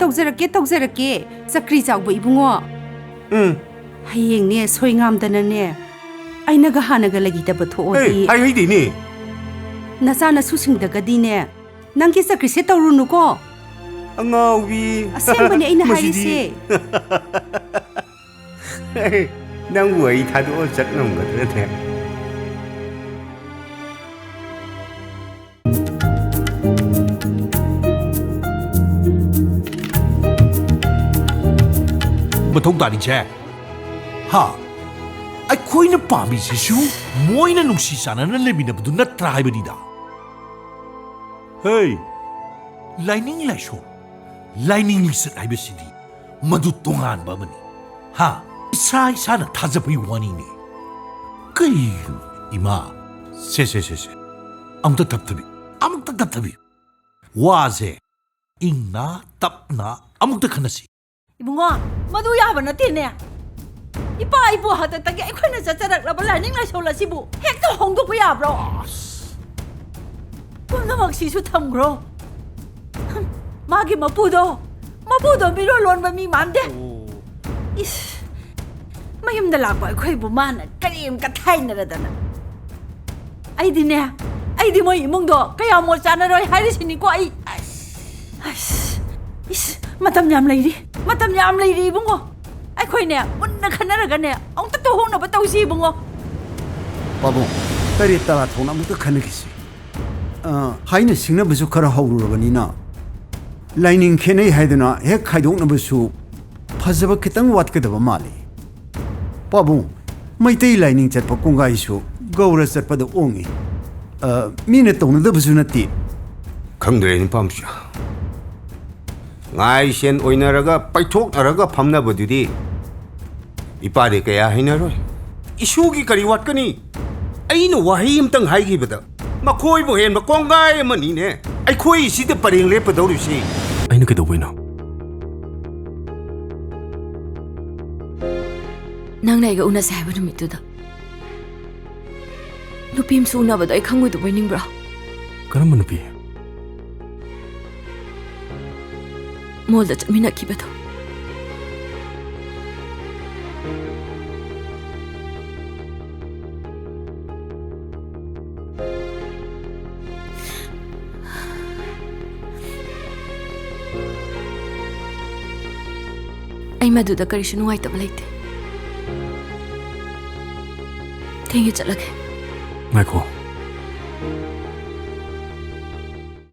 ꯇꯧꯖꯔꯛꯀꯦ ꯆꯀ꯭ꯔꯤ ꯆꯥꯎꯕ ꯏꯕꯨꯡꯉꯣ ꯍꯌꯦꯡꯅꯦ ꯁꯣꯏꯉꯥꯝꯗꯅꯅꯦ ꯑꯩꯅꯒ ꯍꯥꯟꯅꯒ ꯂꯩꯈꯤꯗꯕ ꯊꯣꯛꯑꯣꯗꯤ ꯍꯩꯗꯤꯅꯦ ꯅꯆꯥꯅꯁꯨꯁꯤꯡꯗꯒꯗꯤꯅꯦ ꯅꯪꯒꯤ ꯆꯀ꯭ꯔꯤꯁꯦ ꯇꯧꯔꯨꯅꯨꯀꯣ ꯑꯉꯥꯎꯕꯤ ꯑꯁꯦꯡꯕꯅꯦ ꯑꯩꯅ ꯍꯥꯏꯔꯤꯁꯦ ꯅꯪꯕꯨ ꯑꯩ ꯊꯥꯗꯣꯛꯑ ꯆꯠ ꯉꯝꯒꯗ꯭ꯔꯅꯦ ꯃꯊꯧ ꯇꯥꯔꯤꯁꯦ ꯍꯥ ꯑꯩꯈꯣꯏꯅ ꯄꯥꯝꯃꯤꯁꯤꯁꯨ ꯃꯣꯏꯅ ꯅꯨꯡꯁꯤ ꯆꯥꯟꯅꯅ ꯂꯩꯃꯤꯟꯅꯕꯗꯨ ꯅꯠꯇ꯭ꯔꯥ ꯍꯥꯏꯕꯅꯤꯗ ꯍꯦ ꯂꯥꯏꯅꯤꯡ ꯂꯥꯏꯁꯣꯟ ꯂꯥꯏꯅꯤꯡ ꯂꯤꯆꯠ ꯍꯥꯏꯕꯁꯤꯗꯤ ꯃꯗꯨ ꯇꯣꯉꯥꯟꯕ ꯑꯃꯅꯤ ꯍꯥ ꯏꯁꯥꯅ ꯊꯥꯖꯕꯒꯤ ꯋꯥꯅꯤꯅꯦ ꯀꯩꯅꯣ ꯏꯃꯥ ꯁꯦ ꯑꯃꯨꯛꯇ ꯇꯞꯊꯕꯤ ꯋꯥꯁꯦ ꯏꯪꯅ ꯇꯞꯅ ꯑꯃꯨꯛꯇ ꯈꯟꯅꯁꯤ 이봉아, 마도 야바나테네. 이빠 이보 하다다게 아이코나 자자락라바 라이닝 라이솔라시부 핵도 홍도부 야브로. 꿈도 막시수 탐그로. 마기 마부도 미로론 바미 만데. 이스. 마임다 락바 아이코이 부마나 까림 까타이나라다나. 아이디 뭐 이몽도 그야 뭐 짜나로이 하리시니고 아이. 이스. 마탐 냠 레이디 이봉고. 아이코이네 문나 칸나라가네 엉따 또 홍나바 또시 이봉고. 바보 딸이 따라 돈 아무도 가능했지 하이는 싱나 부수 카라 하우르러가니나 라이닝 캐네 하이드나 핵 하이동나 부수 파자바 키땅 왓게다바 말리 바보 마이테이 라이닝 쳇파 공가이수 거우라 쳇파도 옹이 미네 동나다 부수 나티 강도레니 밤수 ngaisen oinaraga paithoknaraga phamnabadudi ipare kaya hainaroi isugi kari watkani aina wahi amtang haigibada makhoi bo hen makongai amani ne aikhoi sida pareng lepadawru si aina kedoboina nang naiga una sai ba numituda nupim suna bada ai khangoi do boiningbra karam nupi 몰다 쯤이나 기베도 ꯑꯩ ꯃꯗꯨꯗ ꯀꯔꯤꯁꯨ ꯅꯨꯡꯉꯥꯏꯇꯕ ꯂꯩꯇꯦ ꯊꯦꯡꯉꯦ ꯆꯠꯂꯒꯦ ꯉꯥꯏꯈꯣ